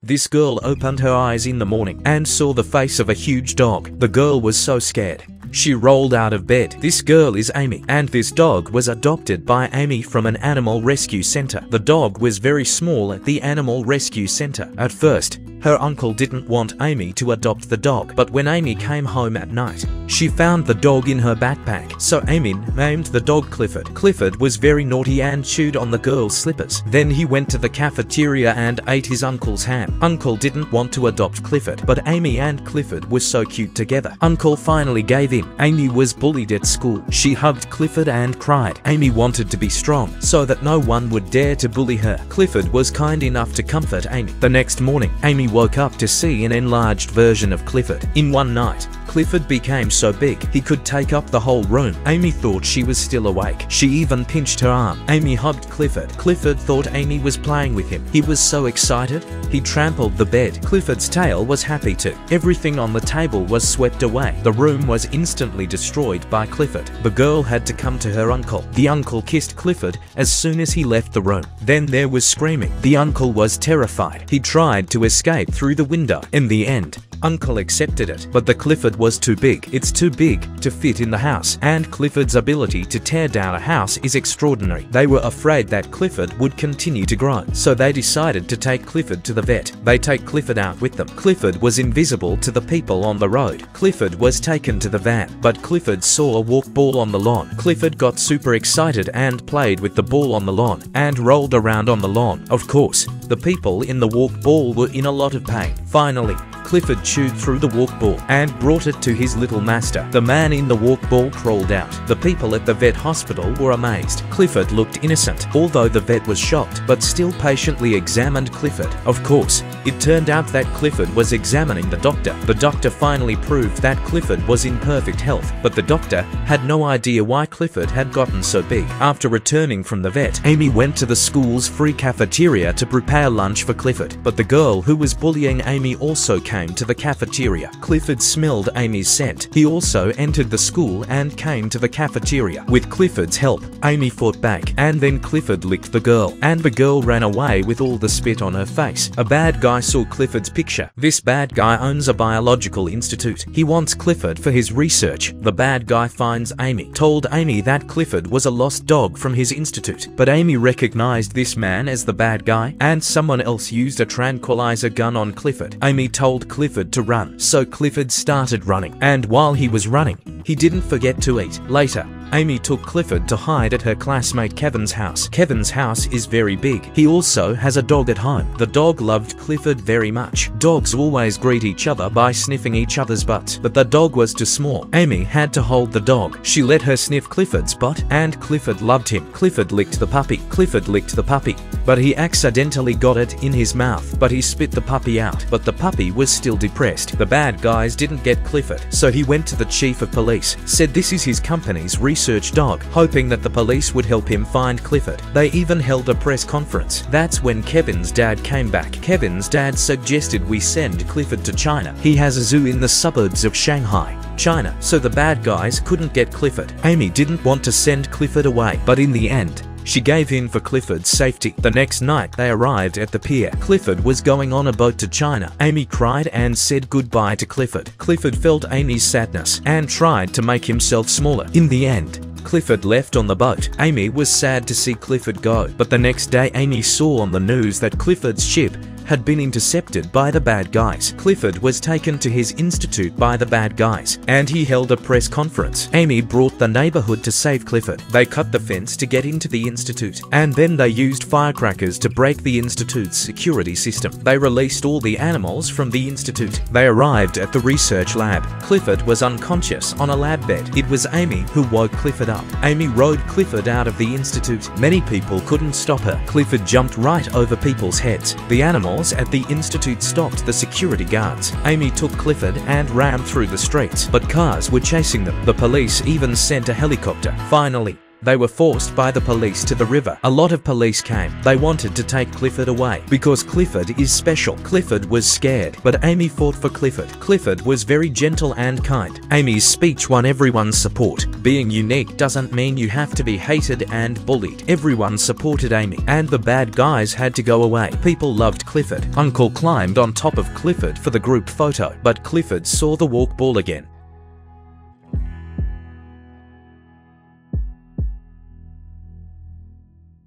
This girl opened her eyes in the morning and saw the face of a huge dog. The girl was so scared. She rolled out of bed. This girl is Amy, and this dog was adopted by Amy from an animal rescue center. The dog was very small at the animal rescue center. At first, her uncle didn't want Amy to adopt the dog, but when Amy came home at night, she found the dog in her backpack. So Amy named the dog Clifford. Clifford was very naughty and chewed on the girl's slippers. Then he went to the cafeteria and ate his uncle's ham. Uncle didn't want to adopt Clifford, but Amy and Clifford were so cute together. Uncle finally gave in. Amy was bullied at school. She hugged Clifford and cried. Amy wanted to be strong so that no one would dare to bully her. Clifford was kind enough to comfort Amy. The next morning, Amy woke up to see an enlarged version of Clifford. In one night, Clifford became so big he could take up the whole room. Amy thought she was still awake. She even pinched her arm. Amy hugged Clifford. Clifford thought Amy was playing with him. He was so excited, he trampled the bed. Clifford's tail was happy too. Everything on the table was swept away. The room was instantly destroyed by Clifford. The girl had to come to her uncle. The uncle kissed Clifford as soon as he left the room. Then there was screaming. The uncle was terrified. He tried to escape through the window. In the end, Uncle accepted it, but the Clifford was too big. It's too big to fit in the house, and Clifford's ability to tear down a house is extraordinary. They were afraid that Clifford would continue to grow, so they decided to take Clifford to the vet. They take Clifford out with them. Clifford was invisible to the people on the road. Clifford was taken to the van, but Clifford saw a walk ball on the lawn. Clifford got super excited and played with the ball on the lawn and rolled around on the lawn. Of course, the people in the walk ball were in a lot of pain. Finally, Clifford chewed through the walk ball and brought it to his little master. The man in the walk ball crawled out. The people at the vet hospital were amazed. Clifford looked innocent, although the vet was shocked, but still patiently examined Clifford. Of course, it turned out that Clifford was examining the doctor. The doctor finally proved that Clifford was in perfect health, but the doctor had no idea why Clifford had gotten so big. After returning from the vet, Amy went to the school's free cafeteria to prepare lunch for Clifford, but the girl who was bullying Amy also came to the cafeteria. Clifford smelled Amy's scent. He also entered the school and came to the cafeteria. With Clifford's help, Amy fought back, and then Clifford licked the girl, and the girl ran away with all the spit on her face. A bad guy saw Clifford's picture. This bad guy owns a biological institute. He wants Clifford for his research. The bad guy finds Amy, told Amy that Clifford was a lost dog from his institute, but Amy recognized this man as the bad guy, and someone else used a tranquilizer gun on Clifford. Amy told Clifford to run, so Clifford started running, and while he was running, he didn't forget to eat. Later, Amy took Clifford to hide at her classmate Kevin's house. Kevin's house is very big. He also has a dog at home. The dog loved Clifford very much. Dogs always greet each other by sniffing each other's butts, but the dog was too small. Amy had to hold the dog. She let her sniff Clifford's butt, and Clifford loved him. Clifford licked the puppy. Clifford licked the puppy, but he accidentally got it in his mouth, but he spit the puppy out. But the puppy was still depressed. The bad guys didn't get Clifford, so he went to the chief of police, said this is his company's research dog, hoping that the police would help him find Clifford. They even held a press conference. That's when Kevin's dad came back. Kevin's dad suggested we send Clifford to China. He has a zoo in the suburbs of Shanghai, China, so the bad guys couldn't get Clifford. Amy didn't want to send Clifford away, but in the end, she gave in for Clifford's safety. The next night, they arrived at the pier. Clifford was going on a boat to China. Amy cried and said goodbye to Clifford. Clifford felt Amy's sadness and tried to make himself smaller. In the end, Clifford left on the boat. Amy was sad to see Clifford go, but the next day Amy saw on the news that Clifford's ship had been intercepted by the bad guys. Clifford was taken to his institute by the bad guys, and he held a press conference. Amy brought the neighborhood to save Clifford. They cut the fence to get into the institute, and then they used firecrackers to break the institute's security system. They released all the animals from the institute. They arrived at the research lab. Clifford was unconscious on a lab bed. It was Amy who woke Clifford up. Amy rode Clifford out of the institute. Many people couldn't stop her. Clifford jumped right over people's heads. The animals at the institute stopped the security guards. Amy took Clifford and ran through the streets, but cars were chasing them. The police even sent a helicopter. Finally, They were forced by the police to the river. A lot of police came. They wanted to take Clifford away because Clifford is special. Clifford was scared, but Amy fought for Clifford. Clifford was very gentle and kind. Amy's speech won everyone's support. Being unique doesn't mean you have to be hated and bullied. Everyone supported Amy, and the bad guys had to go away. People loved Clifford. Uncle climbed on top of Clifford for the group photo, but Clifford saw the walk ball again.